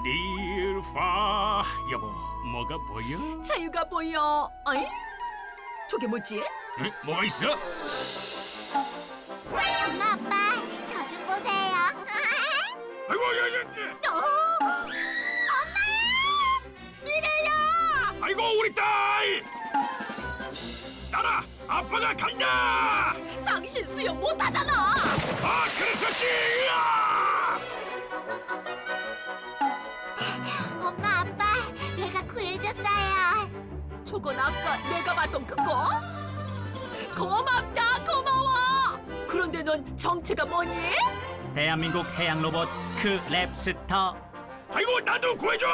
리을파 여보, 뭐가 보여? 자유가 보여. 어이? 저게 뭐지? 에? 뭐가 있어? 엄마, 아빠, 저 좀 보세요. 아이고, 야. 엄마! 미래야! 아이고, 우리 딸! 딸아, 아빠가 간다! 당신 수영 못하잖아. 아, 그랬었지! 으아! 엄마, 아빠, 내가 구해줬어요. 저건 아까 내가 봤던 그거? 고맙다, 고마워. 그런데 넌 정체가 뭐니? 대한민국 해양 로봇 그 랩스터. 아이고, 나도 구해줘!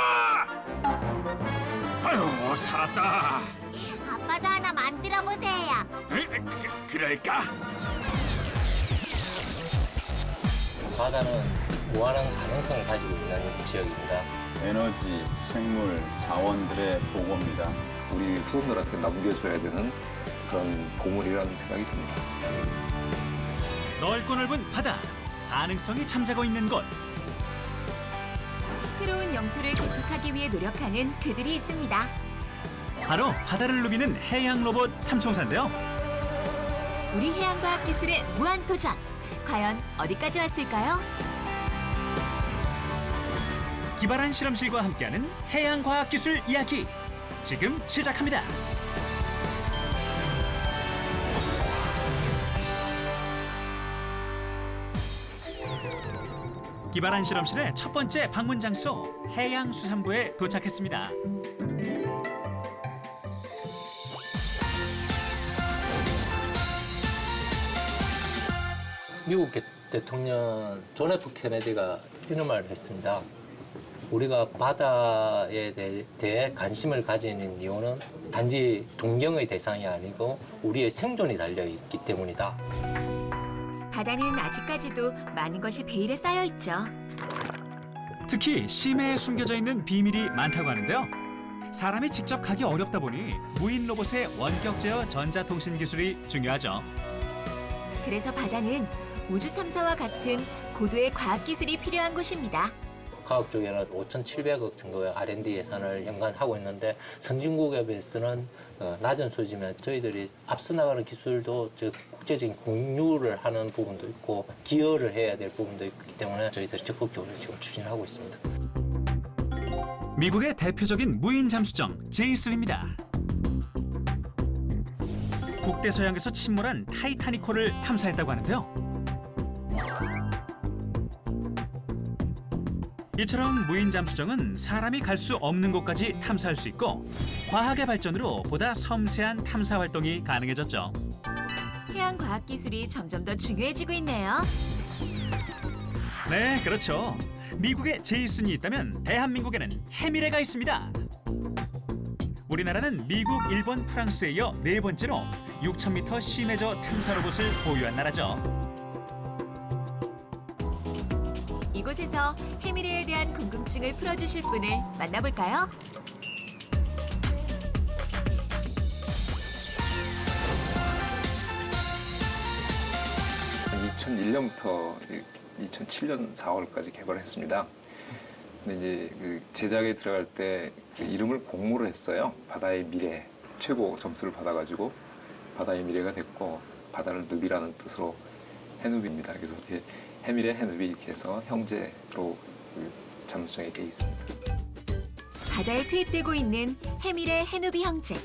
아유, 살았다. 아빠도 하나 만들어보세요. 에? 그럴까? 바다는 무한한 가능성을 가지고 있는 지역입니다. 에너지, 생물, 자원들의 보고입니다. 우리 후손들한테 남겨줘야 되는 그런 보물이라는 생각이 듭니다. 넓고 넓은 바다, 가능성이 잠자고 있는 곳. 새로운 영토를 개척하기 위해 노력하는 그들이 있습니다. 바로 바다를 누비는 해양 로봇 삼총사인데요. 우리 해양과학 기술의 무한 도전. 과연 어디까지 왔을까요? 기발한 실험실과 함께하는 해양 과학 기술 이야기 지금 시작합니다. 기발한 실험실의 첫 번째 방문 장소 해양수산부에 도착했습니다. 미국 대통령 존 F 케네디가 이런 말을 했습니다. 우리가 바다에 대해 관심을 가지는 이유는 단지 동경의 대상이 아니고 우리의 생존이 달려있기 때문이다. 바다는 아직까지도 많은 것이 베일에 쌓여 있죠. 특히 심해에 숨겨져 있는 비밀이 많다고 하는데요. 사람이 직접 가기 어렵다 보니 무인 로봇의 원격 제어 전자통신 기술이 중요하죠. 그래서 바다는 우주 탐사와 같은 고도의 과학 기술이 필요한 곳입니다. 과학 쪽에는 5,700억 정도의 R&D 예산을 연간 하고 있는데 선진국에 비해서는 낮은 수준이면 저희들이 앞서 나가는 기술도 국제적인 공유를 하는 부분도 있고 기여를 해야 될 부분도 있기 때문에 저희들이 적극적으로 지금 추진하고 있습니다. 미국의 대표적인 무인 잠수정 제이슨입니다. 북대 서양에서 침몰한 타이타닉호를 탐사했다고 하는데요. 이처럼 무인 잠수정은 사람이 갈 수 없는 곳까지 탐사할 수 있고 과학의 발전으로 보다 섬세한 탐사 활동이 가능해졌죠. 해양 과학 기술이 점점 더 중요해지고 있네요. 네, 그렇죠. 미국에 제이슨이 있다면 대한민국에는 해미레가 있습니다. 우리나라는 미국, 일본, 프랑스에 이어 네 번째로 6,000m 심해저 탐사 로봇을 보유한 나라죠. 이곳에서 해미레에 대한 궁금증을 풀어주실 분을 만나볼까요? 한 2001년부터 2007년 4월까지 개발했습니다. 근데 이제 그 제작에 들어갈 때 그 이름을 공모를 했어요. 바다의 미래 최고 점수를 받아가지고 바다의 미래가 됐고 바다를 누비라는 뜻으로 해누비입니다. 그래서 이렇게 해미래 해누비 이렇게 해서 형제로 그 잠수정에 돼 있습니다. 바다에 투입되고 있는 해미레 해누비 형제.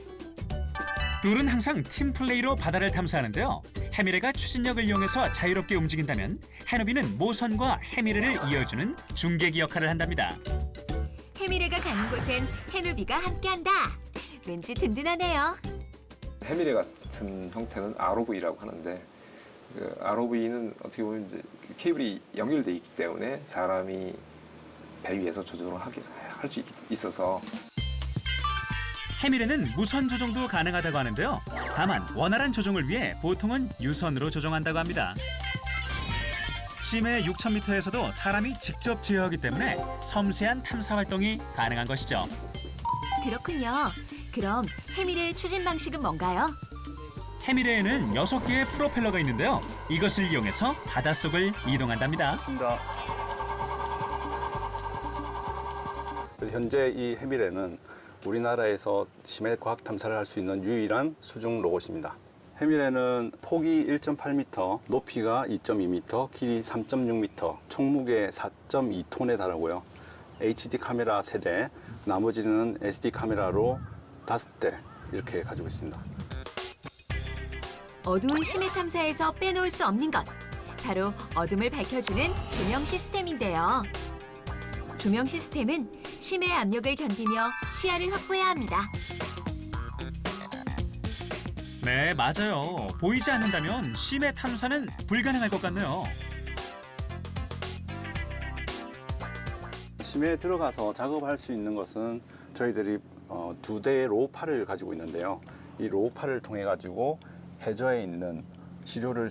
둘은 항상 팀플레이로 바다를 탐사하는데요. 해미레가 추진력을 이용해서 자유롭게 움직인다면 해누비는 모선과 해미레를 이어주는 중계기 역할을 한답니다. 해미레가 가는 곳엔 해누비가 함께한다. 왠지 든든하네요. 해미래 같은 형태는 ROV라고 하는데 그 ROV는 어떻게 보면 이제 케이블이 연결돼 있기 때문에 사람이 배 위에서 조종을 할 수 있어서 해미레는 무선 조종도 가능하다고 하는데요. 다만 원활한 조종을 위해 보통은 유선으로 조종한다고 합니다. 심해 6,000m에서도 사람이 직접 제어하기 때문에 섬세한 탐사 활동이 가능한 것이죠. 그렇군요. 그럼 해미레의 추진 방식은 뭔가요? 해미레에는 6개의 프로펠러가 있는데요. 이것을 이용해서 바닷속을 이동한답니다. 그래서 현재 이 해미레는 우리나라에서 심해 과학 탐사를 할 수 있는 유일한 수중 로봇입니다. 해미레는 폭이 1.8m, 높이가 2.2m, 길이 3.6m, 총무게 4.2톤에 달하고요. HD 카메라 3대, 나머지는 SD 카메라로 5대 이렇게 가지고 있습니다. 어두운 심해 탐사에서 빼놓을 수 없는 것. 바로 어둠을 밝혀주는 조명 시스템인데요. 조명 시스템은 심해 압력을 견디며 시야를 확보해야 합니다. 네, 맞아요. 보이지 않는다면 심해 탐사는 불가능할 것 같네요. 심해에 들어가서 작업할 수 있는 것은 저희들이 2대의 로우팔을 가지고 있는데요. 이 로우팔을 통해 가지고 해저에 있는 시료를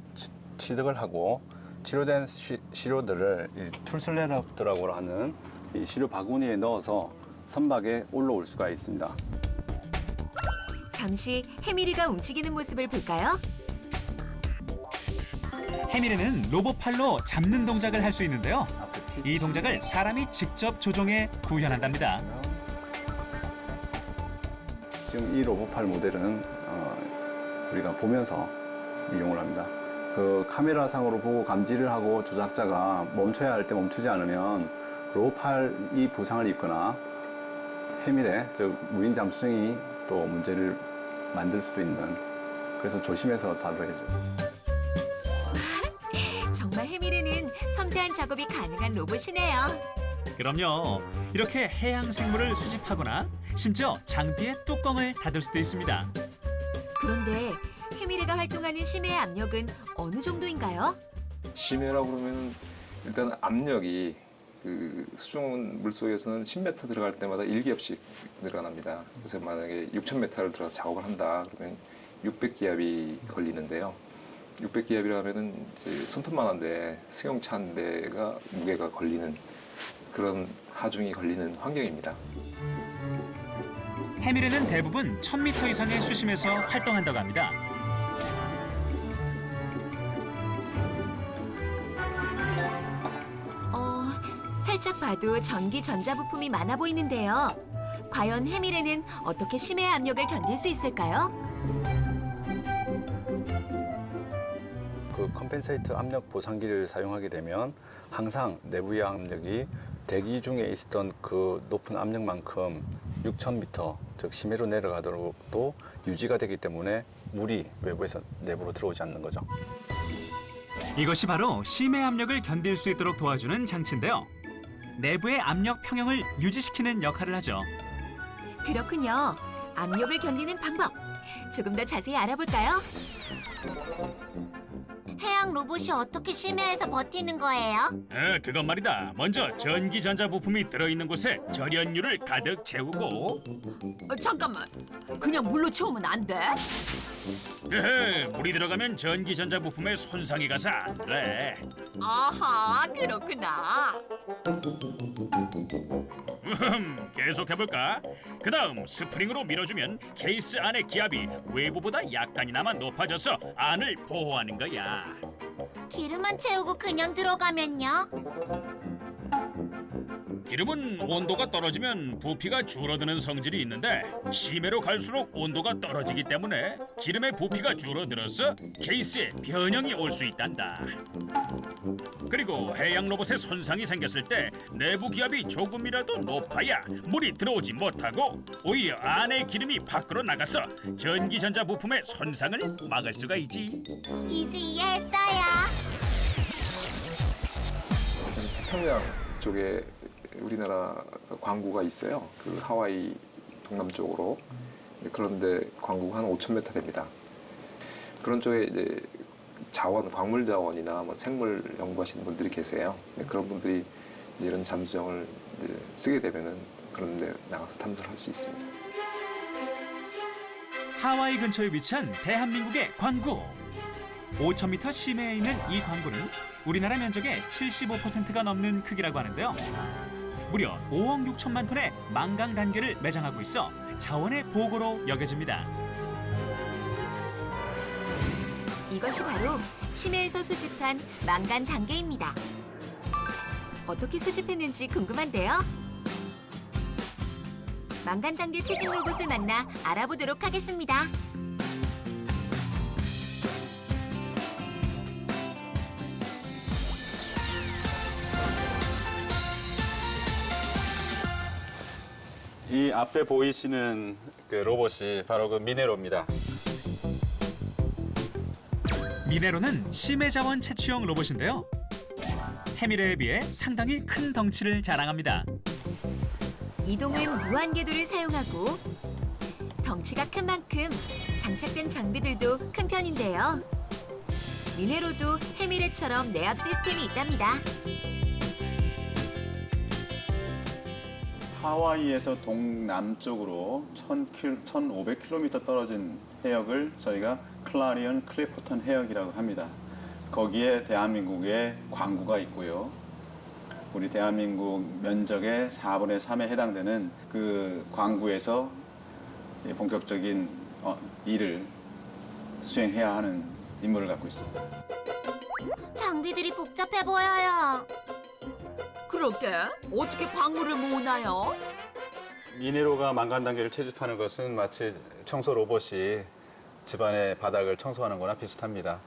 취득을 하고 치료된 시료들을 이 툴슬레럽이라고 하는 이 시료 바구니에 넣어서 선박에 올라올 수가 있습니다. 잠시 해미리가 움직이는 모습을 볼까요? 해미레는 로봇팔로 잡는 동작을 할 수 있는데요. 이 동작을 사람이 직접 조종해 구현한답니다. 지금 이 로봇팔 모델은 우리가 보면서 이용을 합니다. 그 카메라상으로 보고 감지를 하고 조작자가 멈춰야 할 때 멈추지 않으면 로봇팔이 부상을 입거나 해미레, 즉 무인 잠수정이 또 문제를 만들 수도 있는, 그래서 조심해서 작업을 해줘요. 정말 해미리는 섬세한 작업이 가능한 로봇이네요. 그럼요. 이렇게 해양 생물을 수집하거나 심지어 장비의 뚜껑을 닫을 수도 있습니다. 그런데 해미리가 활동하는 심해의 압력은 어느 정도인가요? 심해라고 그러면 일단 압력이 그 수중 물속에서는 10m 들어갈 때마다 1기압씩 늘어납니다. 그래서 만약에 6,000m를 들어가서 작업을 한다 그러면 600기압이 걸리는데요. 600기압이라 하면은 이제 손톱만한데 승용차 한 대가 무게가 걸리는 그런 하중이 걸리는 환경입니다. 해미레는 대부분 1000m 이상의 수심에서 활동한다고 합니다. 살짝 봐도 전기 전자부품이 많아 보이는데요. 과연 해미레는 어떻게 심해의 압력을 견딜 수 있을까요? 그 컴펜세이트 압력 보상기를 사용하게 되면 항상 내부의 압력이 대기 중에 있었던 그 높은 압력만큼 6,000m, 즉 심해로 내려가도록도 유지가 되기 때문에 물이 외부에서 내부로 들어오지 않는 거죠. 이것이 바로 심해 압력을 견딜 수 있도록 도와주는 장치인데요. 내부의 압력 평형을 유지시키는 역할을 하죠. 그렇군요. 압력을 견디는 방법. 조금 더 자세히 알아볼까요? 해양 로봇이 어떻게 심해에서 버티는 거예요? 그건 말이다. 먼저 전기 전자 부품이 들어있는 곳에 절연유를 가득 채우고 잠깐만. 그냥 물로 채우면 안 돼? 물이 들어가면 전기 전자 부품에 손상이 가서 안 돼. 아하, 그렇구나. 계속해볼까? 그 다음 스프링으로 밀어주면 케이스 안의 기압이 외부보다 약간이나마 높아져서 안을 보호하는 거야. 기름만 채우고 그냥 들어가면요? 기름은 온도가 떨어지면 부피가 줄어드는 성질이 있는데 심해로 갈수록 온도가 떨어지기 때문에 기름의 부피가 줄어들어서 케이스에 변형이 올 수 있단다. 그리고 해양 로봇에 손상이 생겼을 때 내부 기압이 조금이라도 높아야 물이 들어오지 못하고 오히려 안에 기름이 밖으로 나가서 전기 전자 부품의 손상을 막을 수가 있지. 이제 이해했어요. 태평양 쪽에 우리나라 광구가 있어요. 그 하와이 동남쪽으로. 그런데 광구가 한 5,000m 됩니다. 그런 쪽에 이제 자원, 광물 자원이나 뭐 생물 연구하시는 분들이 계세요. 그런 분들이 이런 잠수정을 이제 쓰게 되면은 그런 데 나가서 탐사를 할 수 있습니다. 하와이 근처에 위치한 대한민국의 광구. 5,000m 심해에 있는 이 광구는 우리나라 면적의 75%가 넘는 크기라고 하는데요. 무려 5억 6천만 톤의 망강 단계를 매장하고 있어 자원의 보고로 여겨집니다. 이것이 바로 심해에서 수집한 망간 단계입니다. 어떻게 수집했는지 궁금한데요. 망간 단계 채집 로봇을 만나 알아보도록 하겠습니다. 이 앞에 보이시는 그 로봇이 바로 그 미네로입니다. 미네로는 심해 자원 채취용 로봇인데요. 해미레에 비해 상당히 큰 덩치를 자랑합니다. 이동은 무한 궤도를 사용하고 덩치가 큰 만큼 장착된 장비들도 큰 편인데요. 미네로도 해미레처럼 내압 시스템이 있답니다. 하와이에서 동남쪽으로 1,500km 떨어진 해역을 저희가 클라리언 클리포턴 해역이라고 합니다. 거기에 대한민국의 광구가 있고요. 우리 대한민국 면적의 4분의 3에 해당되는 그 광구에서 본격적인 일을 수행해야 하는 임무를 갖고 있습니다. 장비들이 복잡해 보여요. 그러게 어떻게 광물을 모으나요? 미네로가 망간 단계를 채집하는 것은 마치 청소 로봇이 집안의 바닥을 청소하는 거나 비슷합니다.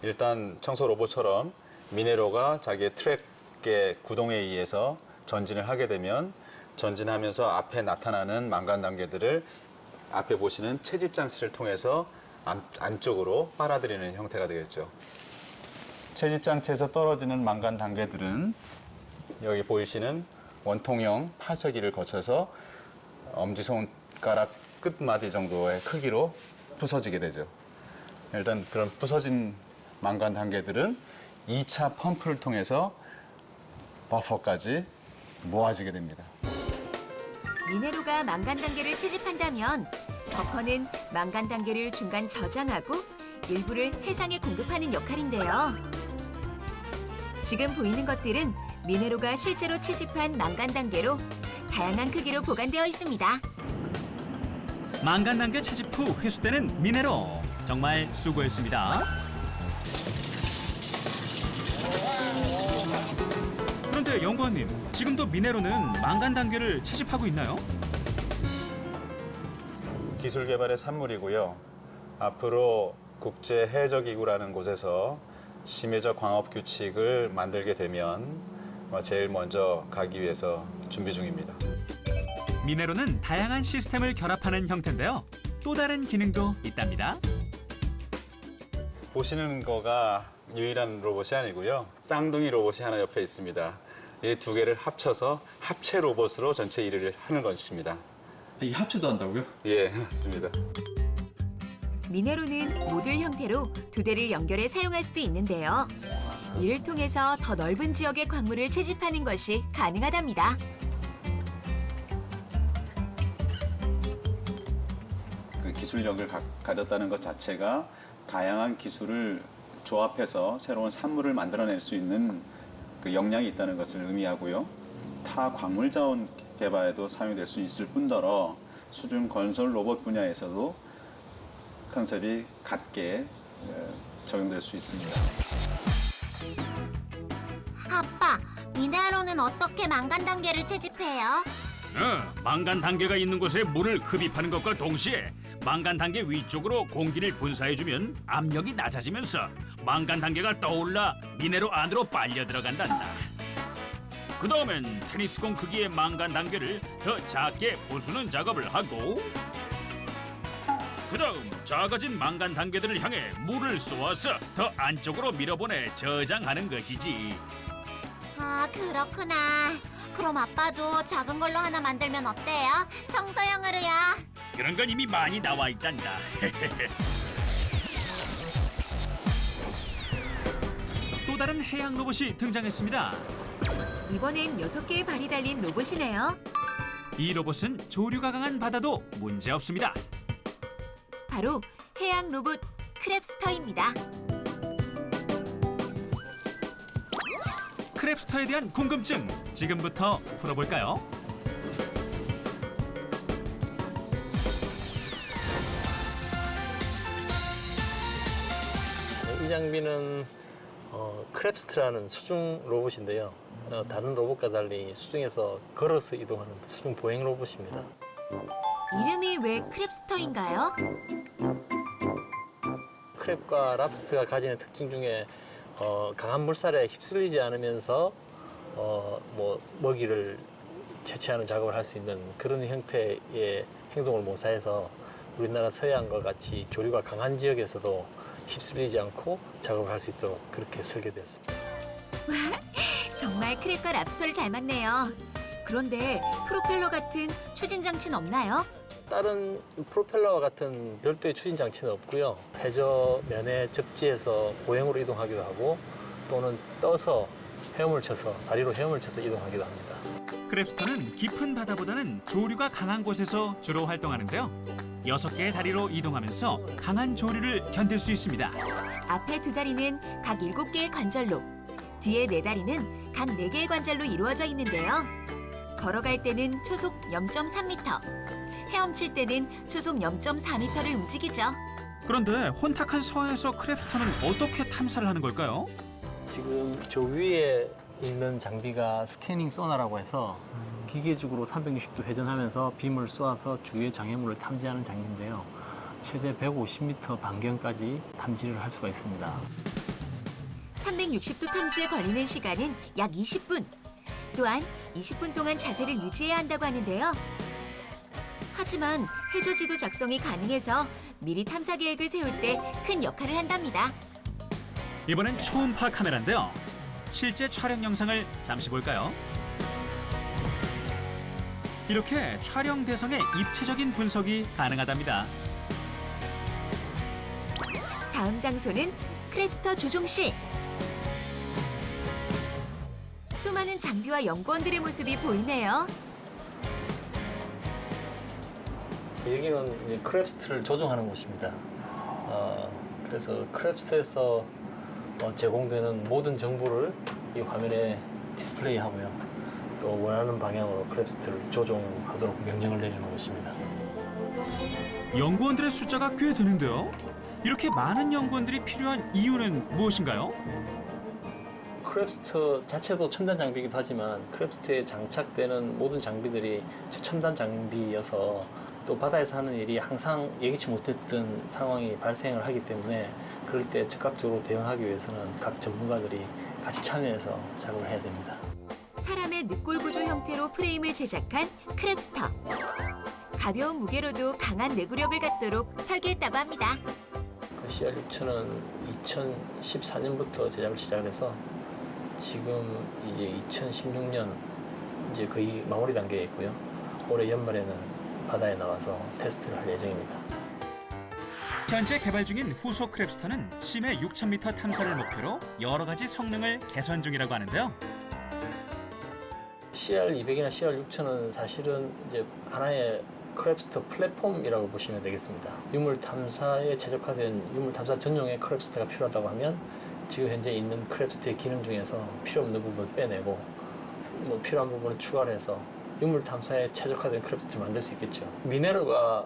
일단 청소 로봇처럼 미네로가 자기의 트랙의 구동에 의해서 전진을 하게 되면 전진하면서 앞에 나타나는 망간 단계들을 앞에 보시는 채집 장치를 통해서 안쪽으로 빨아들이는 형태가 되겠죠. 채집 장치에서 떨어지는 망간 단계들은 여기 보이시는 원통형 파쇄기를 거쳐서 엄지손가락 끝마디 정도의 크기로 부서지게 되죠. 일단 그런 부서진 망간 단계들은 2차 펌프를 통해서 버퍼까지 모아지게 됩니다. 미네로가 망간 단계를 채집한다면 버퍼는 망간 단계를 중간 저장하고 일부를 해상에 공급하는 역할인데요. 지금 보이는 것들은 미네로가 실제로 채집한 망간 단계로 다양한 크기로 보관되어 있습니다. 망간 단계 채집 후 회수되는 미네로. 정말 수고했습니다. 그런데 연구원님, 지금도 미네로는 망간 단계를 채집하고 있나요? 기술 개발의 산물이고요. 앞으로 국제 해저기구라는 곳에서 심해저 광업 규칙을 만들게 되면 제일 먼저 가기 위해서 준비 중입니다. 미네로는 다양한 시스템을 결합하는 형태인데요. 또 다른 기능도 있답니다. 보시는 거가 유일한 로봇이 아니고요. 쌍둥이 로봇이 하나 옆에 있습니다. 이 두 개를 합쳐서 합체 로봇으로 전체 일을 하는 것입니다. 이 합체도 한다고요? 예, 맞습니다. 미네로는 모듈 형태로 두 대를 연결해 사용할 수도 있는데요. 이를 통해서 더 넓은 지역의 광물을 채집하는 것이 가능하답니다. 그 기술력을 가졌다는 것 자체가 다양한 기술을 조합해서 새로운 산물을 만들어낼 수 있는 그 역량이 있다는 것을 의미하고요. 타 광물 자원 개발에도 사용될 수 있을 뿐더러 수중 건설 로봇 분야에서도 컨셉이 같게 적용될 수 있습니다. 아빠, 미네로는 어떻게 망간 단계를 채집해요? 망간 단계가 있는 곳에 물을 흡입하는 것과 동시에 망간 단계 위쪽으로 공기를 분사해주면 압력이 낮아지면서 망간 단계가 떠올라 미네로 안으로 빨려 들어간단다. 그 다음엔 테니스공 크기의 망간 단계를 더 작게 부수는 작업을 하고 그 다음 작아진 망간 단계들을 향해 물을 쏘아서 더 안쪽으로 밀어보내 저장하는 것이지. 아, 그렇구나. 그럼 아빠도 작은 걸로 하나 만들면 어때요? 청소용으로요. 그런 건 이미 많이 나와 있단다. 또 다른 해양 로봇이 등장했습니다. 이번엔 6개의 발이 달린 로봇이네요. 이 로봇은 조류가 강한 바다도 문제없습니다. 바로 해양 로봇 크랩스터입니다. 크랩스터에 대한 궁금증 지금부터 풀어볼까요? 이 장비는 크랩스트라는 수중 로봇인데요. 다른 로봇과 달리 수중에서 걸어서 이동하는 수중 보행 로봇입니다. 이름이 왜 크랩스터인가요? 크랩과 랍스터가 가지는 특징 중에 강한 물살에 휩쓸리지 않으면서 먹이를 채취하는 작업을 할 수 있는 그런 형태의 행동을 모사해서 우리나라 서해안과 같이 조류가 강한 지역에서도 휩쓸리지 않고 작업을 할 수 있도록 그렇게 설계되었습니다. 정말 크랩과 랍스터를 닮았네요. 그런데 프로펠러 같은 추진 장치는 없나요? 다른 프로펠러와 같은 별도의 추진 장치는 없고요. 해저면에 적지에서 보행으로 이동하기도 하고 또는 떠서 헤엄을 쳐서 다리로 헤엄을 쳐서 이동하기도 합니다. 크랩스터는 깊은 바다보다는 조류가 강한 곳에서 주로 활동하는데요. 6개의 다리로 이동하면서 강한 조류를 견딜 수 있습니다. 앞에 2다리는 각 7개의 관절로, 뒤에 4다리는 각 4개의 관절로 이루어져 있는데요. 걸어갈 때는 초속 0.3m, 헤엄칠 때는 초속 0.4m를 움직이죠. 그런데 혼탁한 서해에서 크랩스터는 어떻게 탐사를 하는 걸까요? 지금 저 위에 있는 장비가 스캐닝 소나라고 해서 기계적으로 360도 회전하면서 빔을 쏘아서 주위의 장애물을 탐지하는 장비인데요. 최대 150m 반경까지 탐지를 할 수가 있습니다. 360도 탐지에 걸리는 시간은 약 20분. 또한 20분 동안 자세를 유지해야 한다고 하는데요. 하지만 해저지도 작성이 가능해서 미리 탐사 계획을 세울 때 큰 역할을 한답니다. 이번엔 초음파 카메라인데요. 실제 촬영 영상을 잠시 볼까요? 이렇게 촬영 대상의 입체적인 분석이 가능하답니다. 다음 장소는 크랩스터 조종실. 수많은 장비와 연구원들의 모습이 보이네요. 여기는 이제 크랩스트를 조종하는 곳입니다. 그래서 크랩스트에서 제공되는 모든 정보를 이 화면에 디스플레이하고요. 또 원하는 방향으로 크랩스트를 조종하도록 명령을 내리는 곳입니다. 연구원들의 숫자가 꽤 되는데요. 이렇게 많은 연구원들이 필요한 이유는 무엇인가요? 크랩스터 자체도 첨단 장비이기도 하지만 크랩스터에 장착되는 모든 장비들이 첨단 장비여서 또 바다에서 하는 일이 항상 예기치 못했던 상황이 발생을 하기 때문에 그럴 때 즉각적으로 대응하기 위해서는 각 전문가들이 같이 참여해서 작업을 해야 됩니다. 사람의 늑골 구조 형태로 프레임을 제작한 크랩스터. 가벼운 무게로도 강한 내구력을 갖도록 설계했다고 합니다. 그 CR6000은 2014년부터 제작을 시작해서 지금 이제 2016년 이제 거의 마무리 단계에 있고요. 올해 연말에는 바다에 나가서 테스트를 할 예정입니다. 현재 개발 중인 후속 크랩스터는 심해 6,000m 탐사를 목표로 여러 가지 성능을 개선 중이라고 하는데요. CR200이나 CR6000은 사실은 이제 하나의 크랩스터 플랫폼이라고 보시면 되겠습니다. 유물 탐사에 최적화된 유물 탐사 전용의 크랩스터가 필요하다고 하면 지금 현재 있는 크랩스터의 기능 중에서 필요 없는 부분을 빼내고 필요한 부분을 추가를 해서 유물 탐사에 최적화된 크랩스터를 만들 수 있겠죠. 미네로가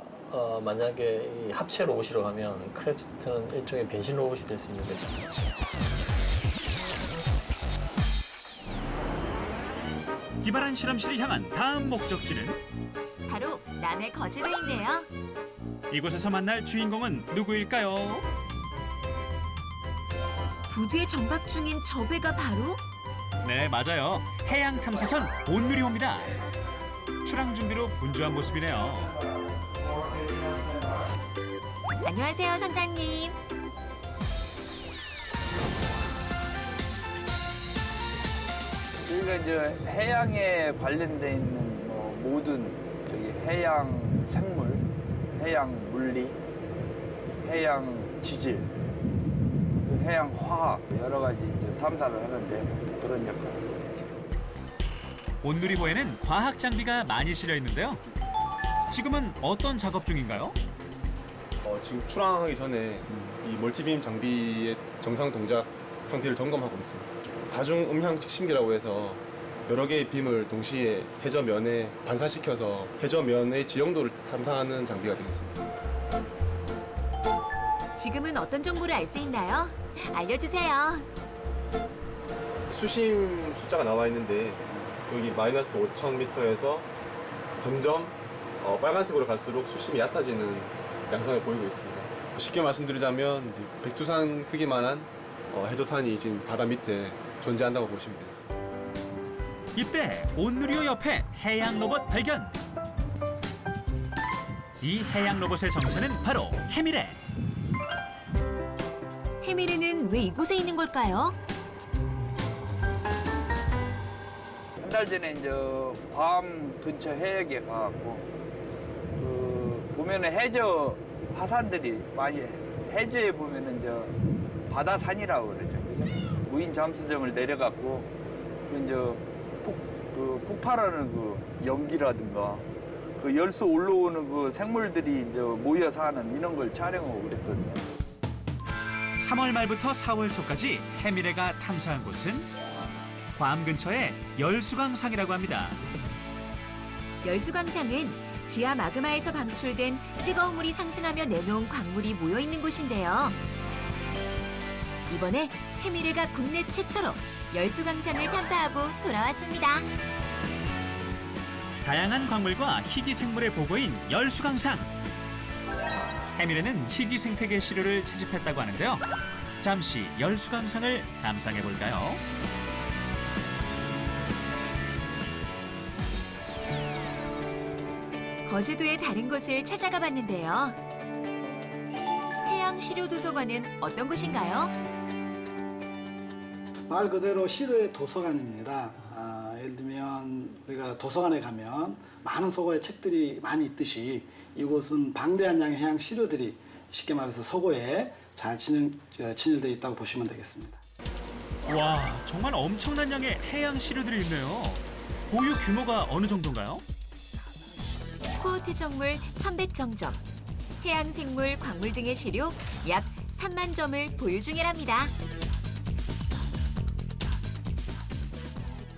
만약에 이 합체 로봇이라고 하면 크랩스터는 일종의 변신 로봇이 될 수 있는 거죠. 기발한 실험실이 향한 다음 목적지는 바로 남해 거제도인데요. 이곳에서 만날 주인공은 누구일까요? 부두에 정박 중인 저 배가 바로 네, 맞아요. 해양 탐사선 온누리호입니다. 출항 준비로 분주한 모습이네요. 안녕하세요, 선장님. 저희가 이제 해양에 관련돼 있는 모든 저기 해양 생물, 해양 물리, 해양 지질, 또 해양 화학 여러 가지 이제 탐사를 하는데 그런 역할을 하고 있죠. 온누리호에는 과학 장비가 많이 실려 있는데요. 지금은 어떤 작업 중인가요? 지금 출항하기 전에 이 멀티빔 장비의 정상 동작 상태를 점검하고 있습니다. 다중 음향 측심기라고 해서 여러 개의 빔을 동시에 해저면에 반사시켜서 해저면의 지형도를 탐사하는 장비가 되겠습니다. 지금은 어떤 정보를 알 수 있나요? 알려주세요. 수심 숫자가 나와 있는데 여기 마이너스 5,000m에서 점점 빨간색으로 갈수록 수심이 얕아지는 양상을 보이고 있습니다. 쉽게 말씀드리자면 이제 백두산 크기만한 해저산이 지금 바다 밑에 존재한다고 보시면 되겠습니다. 이때 온누리호 옆에 해양 로봇 발견. 이 해양 로봇의 정체는 바로 해미래. 해미래는 왜 이곳에 있는 걸까요? 한 달 전에 이제 괌 근처 해역에 가갖고 보면은 해저 화산들이 많이 해저에 보면은 이제 바다산이라고 그러죠. 그죠? 무인 잠수정을 내려갖고 이제 폭발하는 그 연기라든가 그 열수 올라오는 그 생물들이 이제 모여 사는 이런 걸 촬영하고 그랬거든요. 3월 말부터 4월 초까지 해미래가 탐사한 곳은 괌 근처의 열수광상이라고 합니다. 열수광상은 지하 마그마에서 방출된 뜨거운 물이 상승하며 내놓은 광물이 모여 있는 곳인데요. 이번에 해미래가 국내 최초로 열수광상을 탐사하고 돌아왔습니다. 다양한 광물과 희귀 생물의 보고인 열수광상. 해미래는 희귀 생태계 시료를 채집했다고 하는데요. 잠시 열수광상을 감상해 볼까요? 거제도의 다른 곳을 찾아가 봤는데요. 해양 시료 도서관은 어떤 곳인가요? 말 그대로 시료의 도서관입니다. 예를 들면 우리가 도서관에 가면 많은 서고의 책들이 많이 있듯이 이곳은 방대한 양의 해양 시료들이 쉽게 말해서 서고에 잘 진열되어 있다고 보시면 되겠습니다. 와, 정말 엄청난 양의 해양 시료들이 있네요. 보유 규모가 어느 정도인가요? 코어 퇴적물 1,100정점, 해양 생물, 광물 등의 시료 약 3만 점을 보유 중이랍니다.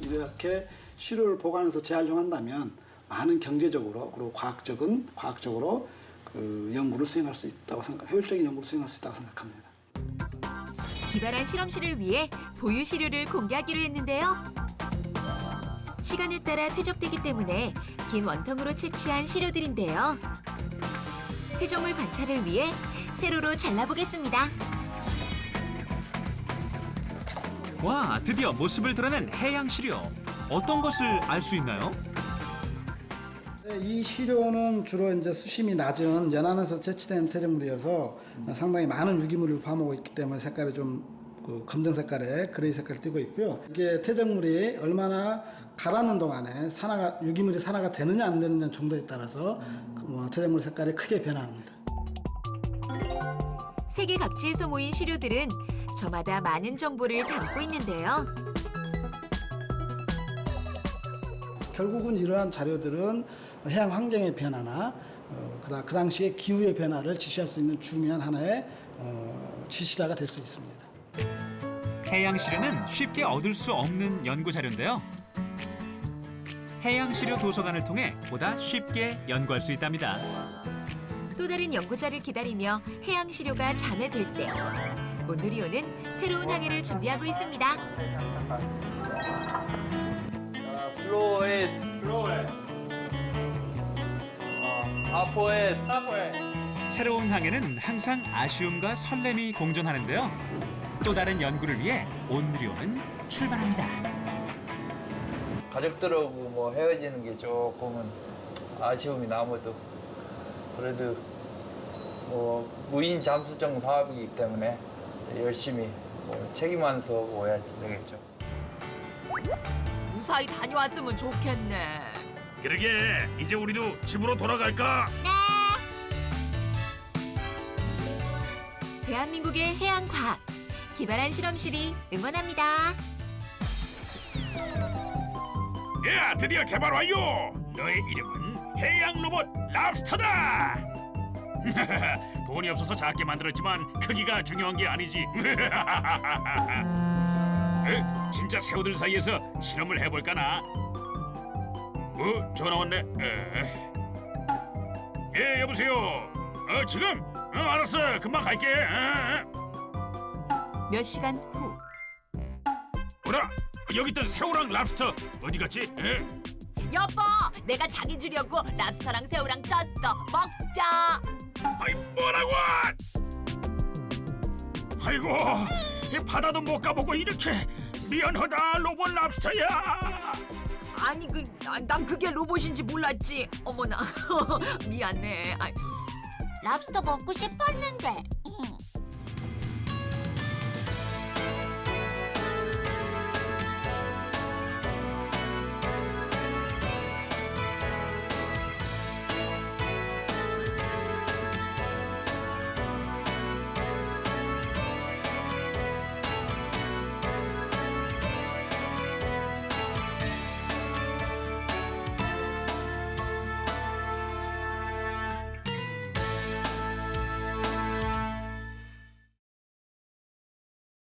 이렇게 시료를 보관해서 재활용한다면 많은 경제적으로 그리고 과학적으로 그 연구를 수행할 수 있다고 효율적인 연구를 수행할 수 있다고 생각합니다. 기발한 실험실을 위해 보유 시료를 공개하기로 했는데요. 시간에 따라 퇴적되기 때문에 긴 원통으로 채취한 시료들인데요. 퇴적물 관찰을 위해 세로로 잘라보겠습니다. 와, 드디어 모습을 드러낸 해양 시료. 어떤 것을 알 수 있나요? 이 시료는 주로 이제 수심이 낮은 연안에서 채취된 퇴적물이어서 상당히 많은 유기물을 포함하고 있기 때문에 색깔이 좀 검정 색깔의 그레이 색깔을 띠고 있고요. 이게 퇴적물이 얼마나 가라앉는 동안에 유기물이 산화가 되느냐 안 되느냐 정도에 따라서 퇴적물 색깔이 크게 변화합니다. 세계 각지에서 모인 시료들은 저마다 많은 정보를 담고 있는데요. 결국은 이러한 자료들은 해양 환경의 변화나 그 당시의 기후의 변화를 지시할 수 있는 중요한 하나의 지시자가 될 수 있습니다. 해양 시료는 쉽게 얻을 수 없는 연구 자료인데요. 해양 시료 도서관을 통해 보다 쉽게 연구할 수 있답니다. 또 다른 연구자를 기다리며 해양 시료가 잠에들 때 온누리호는 새로운 항해를 준비하고 있습니다. 플로에드, 하포에드. 새로운 항해는 항상 아쉬움과 설렘이 공존하는데요. 또 다른 연구를 위해 온누리호는 출발합니다. 가족들하고 뭐 헤어지는 게 조금은 아쉬움이 남아도 그래도 뭐 무인 잠수정 사업이기 때문에 열심히 책임하면서 오야 되겠죠. 무사히 다녀왔으면 좋겠네. 그러게 이제 우리도 집으로 돌아갈까? 대한민국의 해양과학, 기발한 실험실이 응원합니다. 야, 드디어 개발 완료! 너의 이름은 해양 로봇 랍스터다! 돈이 없어서 작게 만들었지만 크기가 중요한 게 아니지. 진짜 새우들 사이에서 실험을 해볼까나? 전화 왔네. 예, 여보세요. 지금? 알았어. 금방 갈게. 몇 시간 후 뭐라? 여기 있던 새우랑 랍스터 어디 갔지? 여보, 내가 자기 주려고 랍스터랑 새우랑 쪘어. 먹자. 아이 뭐라고? 아이고 이 바다도 못 가보고 이렇게 미안하다 로봇 랍스터야. 아니 난 그게 로봇인지 몰랐지. 어머나 미안해. 랍스터 먹고 싶었는데